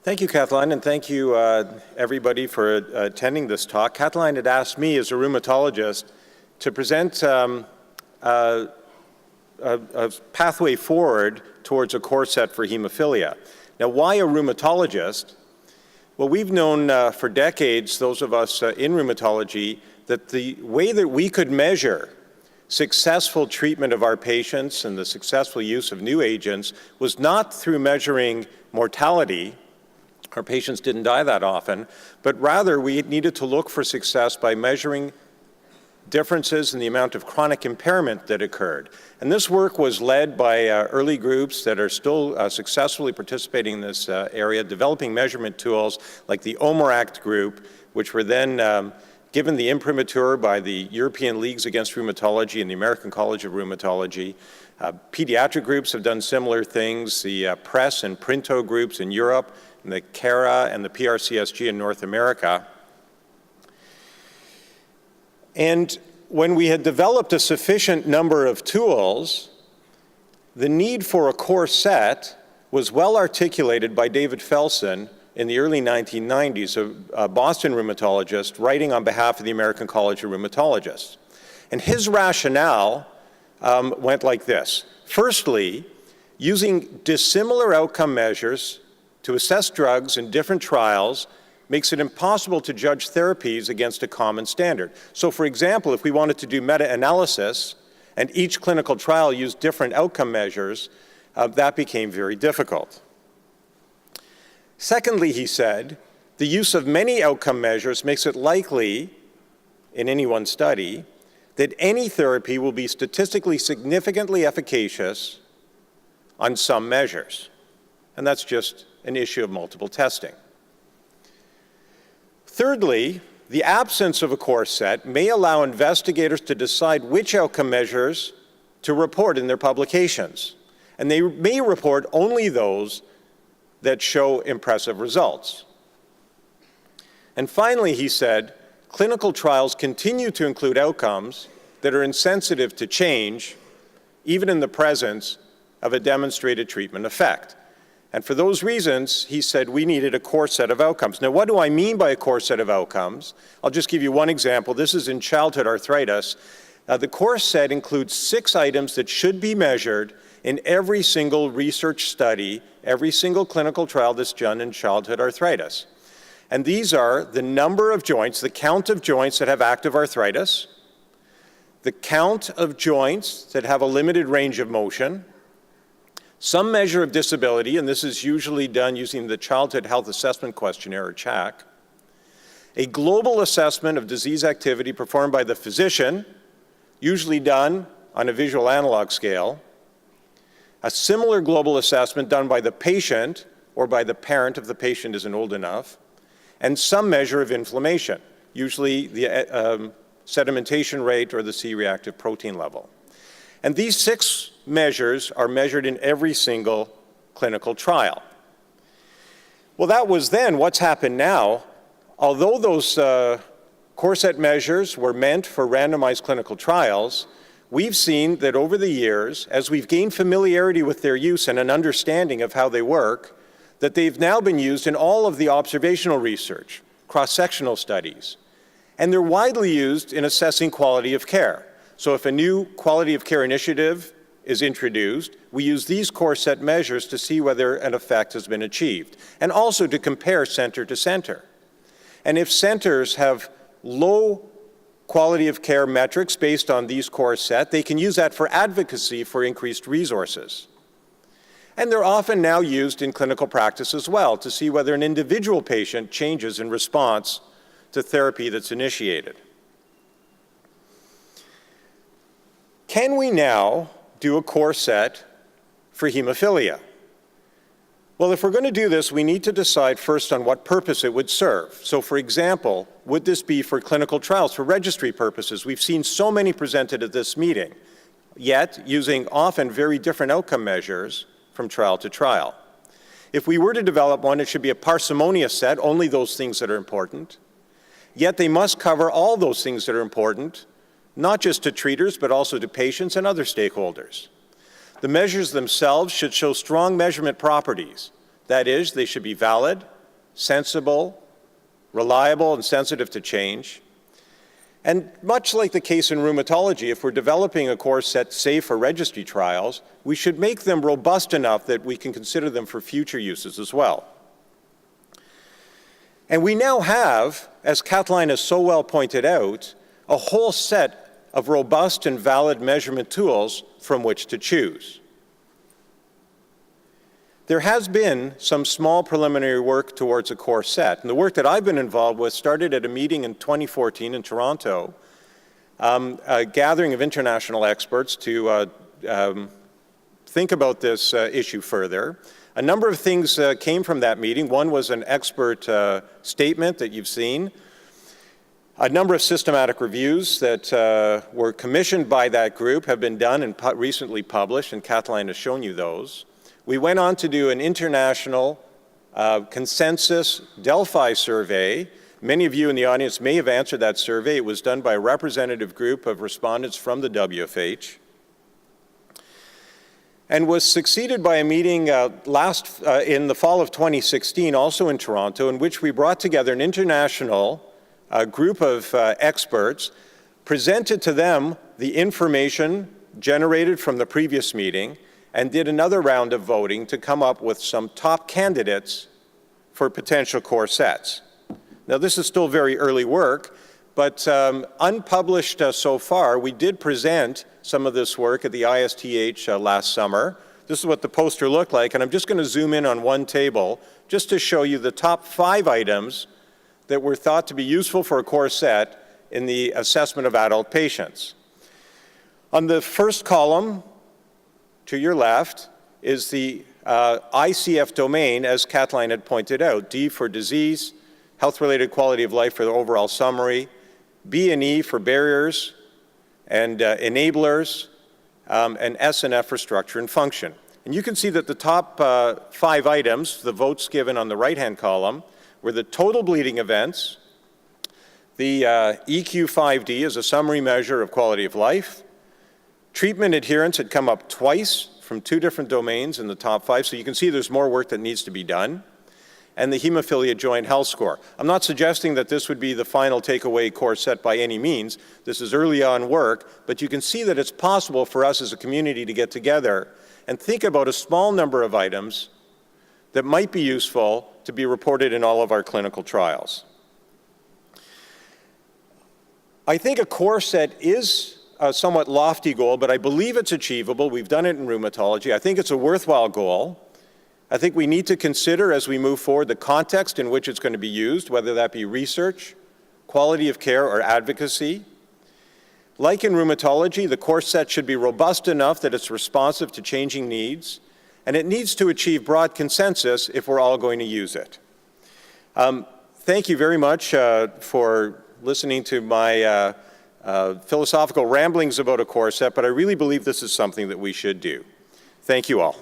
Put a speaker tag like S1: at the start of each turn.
S1: Thank you, Kathleen, and thank you, everybody, for attending this talk. Kathleen had asked me, as a rheumatologist, to present a pathway forward towards a core set for hemophilia. Now, why a rheumatologist? Well, we've known for decades, those of us in rheumatology, that the way that we could measure successful treatment of our patients and the successful use of new agents was not through measuring mortality. Our patients didn't die that often, but rather we needed to look for success by measuring differences in the amount of chronic impairment that occurred. And this work was led by early groups that are still successfully participating in this area, developing measurement tools like the OMERACT group, which were then given the imprimatur by the European Leagues Against Rheumatology and the American College of Rheumatology. Pediatric groups have done similar things, the PRESS and PRINTO groups in Europe, and the CARA and the PRCSG in North America. And when we had developed a sufficient number of tools, the need for a core set was well articulated by David Feldman in the early 1990s, a Boston rheumatologist writing on behalf of the American College of Rheumatologists. And his rationale went like this. Firstly, using dissimilar outcome measures to assess drugs in different trials makes it impossible to judge therapies against a common standard. So for example, if we wanted to do meta-analysis and each clinical trial used different outcome measures, that became very difficult. Secondly, he said, the use of many outcome measures makes it likely, in any one study, that any therapy will be statistically significantly efficacious on some measures. And that's just an issue of multiple testing. Thirdly, the absence of a core set may allow investigators to decide which outcome measures to report in their publications. And they may report only those that show impressive results. And finally, he said, clinical trials continue to include outcomes that are insensitive to change, even in the presence of a demonstrated treatment effect. And for those reasons, he said we needed a core set of outcomes. Now, what do I mean by a core set of outcomes? I'll just give you one example. This is in childhood arthritis. The core set includes 6 items that should be measured in every single research study, every single clinical trial that's done in childhood arthritis. And these are the number of joints, the count of joints that have active arthritis, the count of joints that have a limited range of motion, some measure of disability, and this is usually done using the Childhood Health Assessment Questionnaire, or CHAQ, a global assessment of disease activity performed by the physician, usually done on a visual analog scale, a similar global assessment done by the patient or by the parent if the patient isn't old enough, and some measure of inflammation, usually the sedimentation rate or the C-reactive protein level. And these 6 measures are measured in every single clinical trial. Well, that was then. What's happened now? Although those core set measures were meant for randomized clinical trials, we've seen that over the years, as we've gained familiarity with their use and an understanding of how they work, that they've now been used in all of the observational research, cross-sectional studies, and they're widely used in assessing quality of care. So if a new quality of care initiative is introduced, we use these core set measures to see whether an effect has been achieved, and also to compare center to center. And if centers have low quality of care metrics based on these core set, they can use that for advocacy for increased resources. And they're often now used in clinical practice as well to see whether an individual patient changes in response to therapy that's initiated. Can we now do a core set for hemophilia? Well, if we're going to do this, we need to decide first on what purpose it would serve. So for example, would this be for clinical trials, for registry purposes? We've seen so many presented at this meeting, yet using often very different outcome measures from trial to trial. If we were to develop one, it should be a parsimonious set, only those things that are important. Yet they must cover all those things that are important, not just to treaters, but also to patients and other stakeholders. The measures themselves should show strong measurement properties That is, they should be valid, sensible, reliable, and sensitive to change. And much like the case in rheumatology, if we're developing a course set safe for registry trials, we should make them robust enough that we can consider them for future uses as well. And we now have, as Kathleen has so well pointed out, a whole set of robust and valid measurement tools from which to choose. There has been some small preliminary work towards a core set, and the work that I've been involved with started at a meeting in 2014 in Toronto, a gathering of international experts to think about this issue further. A number of things came from that meeting. One was an expert statement that you've seen. A number of systematic reviews that were commissioned by that group have been done and recently published, and Kathleen has shown you those. We went on to do an international consensus Delphi survey. Many of you in the audience may have answered that survey. It was done by a representative group of respondents from the WFH, and was succeeded by a meeting in the fall of 2016, also in Toronto, in which we brought together an international group of experts, presented to them the information generated from the previous meeting, and did another round of voting to come up with some top candidates for potential core sets. Now, this is still very early work, but unpublished so far. We did present some of this work at the ISTH last summer. This is what the poster looked like, and I'm just going to zoom in on one table just to show you the top 5 items that were thought to be useful for a core set in the assessment of adult patients. On the first column, to your left, is the ICF domain, as Kathleen had pointed out. D for disease, health-related quality of life for the overall summary, B and E for barriers and enablers, and S and F for structure and function. And you can see that the top 5 items, the votes given on the right-hand column, were the total bleeding events, the EQ5D is a summary measure of quality of life, treatment adherence had come up twice from 2 different domains in the top 5, so you can see there's more work that needs to be done, and the Hemophilia Joint Health Score. I'm not suggesting that this would be the final takeaway core set by any means. This is early on work, but you can see that it's possible for us as a community to get together and think about a small number of items that might be useful to be reported in all of our clinical trials. I think a core set is a somewhat lofty goal, but I believe it's achievable. We've done it in rheumatology. I think it's a worthwhile goal. I think we need to consider as we move forward the context in which it's going to be used, whether that be research, quality of care, or advocacy. Like in rheumatology, the core set should be robust enough that it's responsive to changing needs, and it needs to achieve broad consensus if we're all going to use it. Thank you very much for listening to my philosophical ramblings about a core set, but I really believe this is something that we should do. Thank you all.